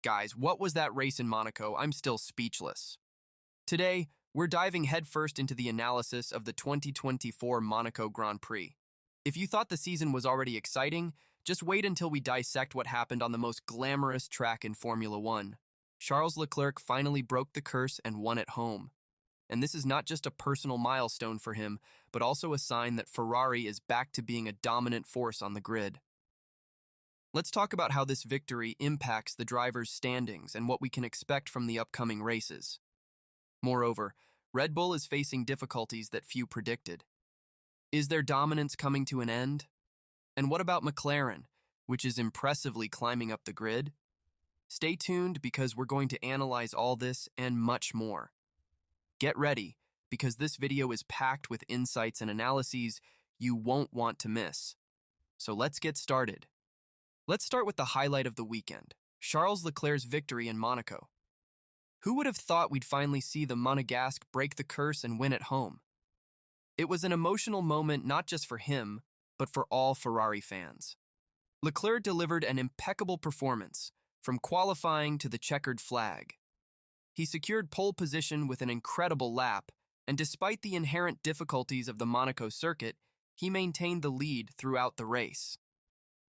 Guys, what was that race in Monaco? I'm still speechless. Today, we're diving headfirst into the analysis of the 2024 Monaco Grand Prix. If you thought the season was already exciting, just wait until we dissect what happened on the most glamorous track in Formula One. Charles Leclerc finally broke the curse and won at home. And this is not just a personal milestone for him, but also a sign that Ferrari is back to being a dominant force on the grid. Let's talk about how this victory impacts the drivers' standings and what we can expect from the upcoming races. Moreover, Red Bull is facing difficulties that few predicted. Is their dominance coming to an end? And what about McLaren, which is impressively climbing up the grid? Stay tuned because we're going to analyze all this and much more. Get ready, because this video is packed with insights and analyses you won't want to miss. So let's get started. Let's start with the highlight of the weekend, Charles Leclerc's victory in Monaco. Who would have thought we'd finally see the Monegasque break the curse and win at home? It was an emotional moment not just for him, but for all Ferrari fans. Leclerc delivered an impeccable performance, from qualifying to the checkered flag. He secured pole position with an incredible lap, and despite the inherent difficulties of the Monaco circuit, he maintained the lead throughout the race.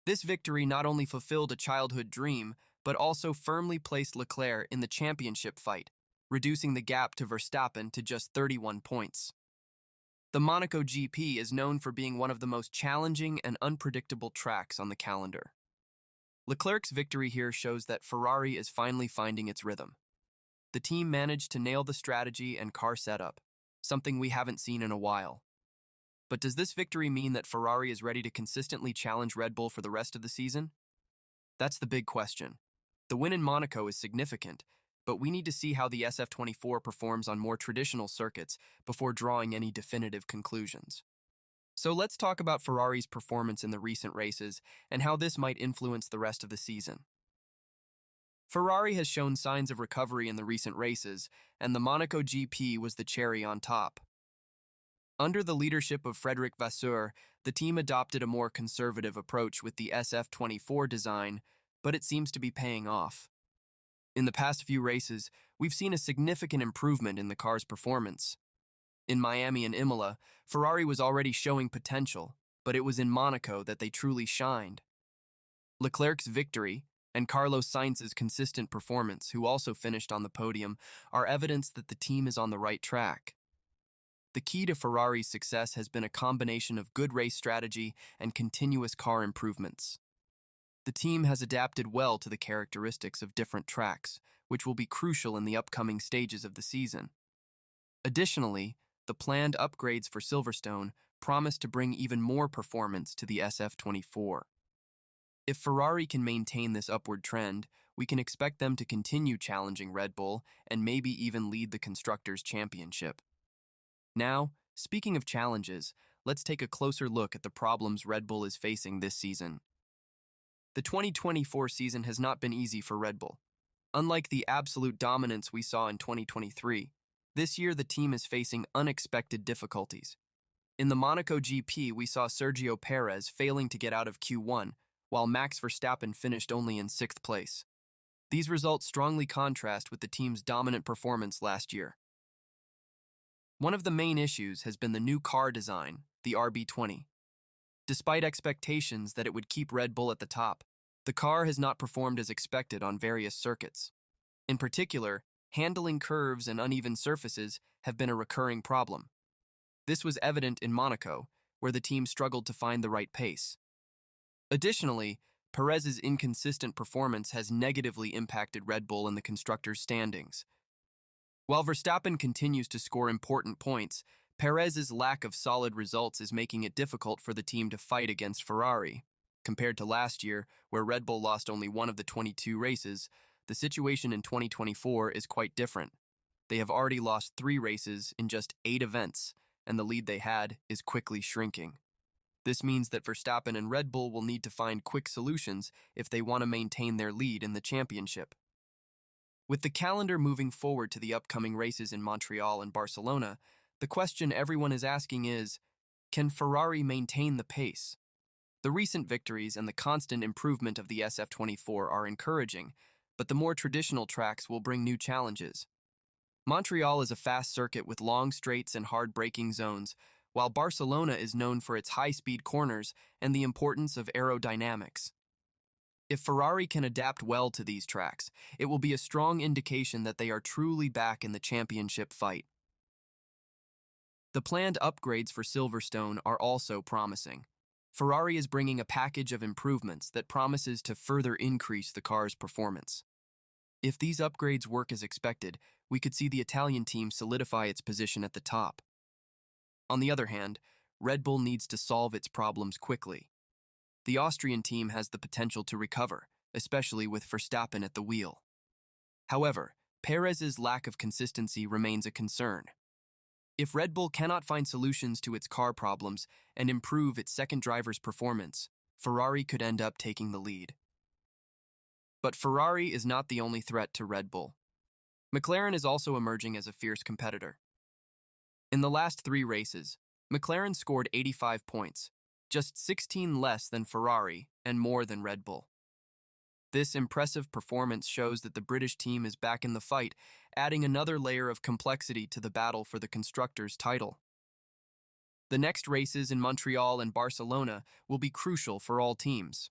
This victory not only fulfilled a childhood dream, but also firmly placed Leclerc in the championship fight, reducing the gap to Verstappen to just 31 points. The Monaco GP is known for being one of the most challenging and unpredictable tracks on the calendar. Leclerc's victory here shows that Ferrari is finally finding its rhythm. The team managed to nail the strategy and car setup, something we haven't seen in a while. But does this victory mean that Ferrari is ready to consistently challenge Red Bull for the rest of the season? That's the big question. The win in Monaco is significant, but we need to see how the SF24 performs on more traditional circuits before drawing any definitive conclusions. So let's talk about Ferrari's performance in the recent races and how this might influence the rest of the season. Ferrari has shown signs of recovery in the recent races, and the Monaco GP was the cherry on top. Under the leadership of Frédéric Vasseur, the team adopted a more conservative approach with the SF24 design, but it seems to be paying off. In the past few races, we've seen a significant improvement in the car's performance. In Miami and Imola, Ferrari was already showing potential, but it was in Monaco that they truly shined. Leclerc's victory and Carlos Sainz's consistent performance, who also finished on the podium, are evidence that the team is on the right track. The key to Ferrari's success has been a combination of good race strategy and continuous car improvements. The team has adapted well to the characteristics of different tracks, which will be crucial in the upcoming stages of the season. Additionally, the planned upgrades for Silverstone promise to bring even more performance to the SF24. If Ferrari can maintain this upward trend, we can expect them to continue challenging Red Bull and maybe even lead the Constructors' Championship. Now, speaking of challenges, let's take a closer look at the problems Red Bull is facing this season. The 2024 season has not been easy for Red Bull. Unlike the absolute dominance we saw in 2023, this year the team is facing unexpected difficulties. In the Monaco GP, we saw Sergio Perez failing to get out of Q1, while Max Verstappen finished only in 6th place. These results strongly contrast with the team's dominant performance last year. One of the main issues has been the new car design, the RB20. Despite expectations that it would keep Red Bull at the top, the car has not performed as expected on various circuits. In particular, handling curves and uneven surfaces have been a recurring problem. This was evident in Monaco, where the team struggled to find the right pace. Additionally, Perez's inconsistent performance has negatively impacted Red Bull in the constructors' standings. While Verstappen continues to score important points, Perez's lack of solid results is making it difficult for the team to fight against Ferrari. Compared to last year, where Red Bull lost only one of the 22 races, the situation in 2024 is quite different. They have already lost 3 races in just 8 events, and the lead they had is quickly shrinking. This means that Verstappen and Red Bull will need to find quick solutions if they want to maintain their lead in the championship. With the calendar moving forward to the upcoming races in Montreal and Barcelona, the question everyone is asking is, can Ferrari maintain the pace? The recent victories and the constant improvement of the SF24 are encouraging, but the more traditional tracks will bring new challenges. Montreal is a fast circuit with long straights and hard braking zones, while Barcelona is known for its high-speed corners and the importance of aerodynamics. If Ferrari can adapt well to these tracks, it will be a strong indication that they are truly back in the championship fight. The planned upgrades for Silverstone are also promising. Ferrari is bringing a package of improvements that promises to further increase the car's performance. If these upgrades work as expected, we could see the Italian team solidify its position at the top. On the other hand, Red Bull needs to solve its problems quickly. The Austrian team has the potential to recover, especially with Verstappen at the wheel. However, Perez's lack of consistency remains a concern. If Red Bull cannot find solutions to its car problems and improve its second driver's performance, Ferrari could end up taking the lead. But Ferrari is not the only threat to Red Bull. McLaren is also emerging as a fierce competitor. In the last 3 races, McLaren scored 85 points, just 16 less than Ferrari and more than Red Bull. This impressive performance shows that the British team is back in the fight, adding another layer of complexity to the battle for the constructors' title. The next races in Montreal and Barcelona will be crucial for all teams.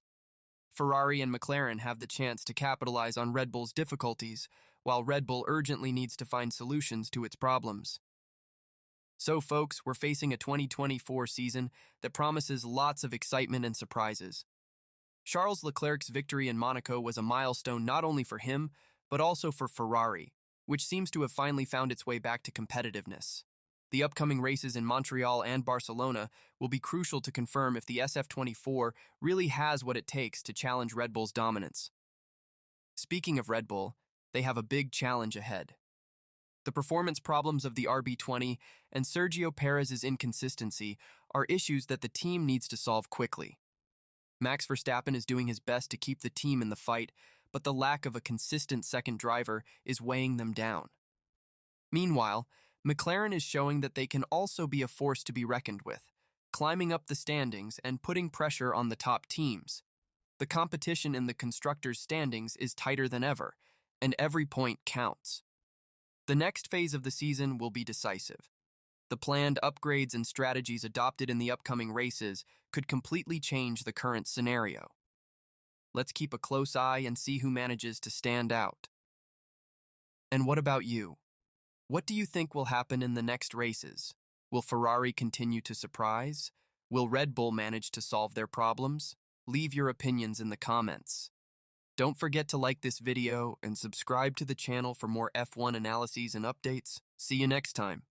Ferrari and McLaren have the chance to capitalize on Red Bull's difficulties, while Red Bull urgently needs to find solutions to its problems. So folks, we're facing a 2024 season that promises lots of excitement and surprises. Charles Leclerc's victory in Monaco was a milestone not only for him, but also for Ferrari, which seems to have finally found its way back to competitiveness. The upcoming races in Montreal and Barcelona will be crucial to confirm if the SF24 really has what it takes to challenge Red Bull's dominance. Speaking of Red Bull, they have a big challenge ahead. The performance problems of the RB20 and Sergio Perez's inconsistency are issues that the team needs to solve quickly. Max Verstappen is doing his best to keep the team in the fight, but the lack of a consistent second driver is weighing them down. Meanwhile, McLaren is showing that they can also be a force to be reckoned with, climbing up the standings and putting pressure on the top teams. The competition in the constructors' standings is tighter than ever, and every point counts. The next phase of the season will be decisive. The planned upgrades and strategies adopted in the upcoming races could completely change the current scenario. Let's keep a close eye and see who manages to stand out. And what about you? What do you think will happen in the next races? Will Ferrari continue to surprise? Will Red Bull manage to solve their problems? Leave your opinions in the comments. Don't forget to like this video and subscribe to the channel for more F1 analyses and updates. See you next time.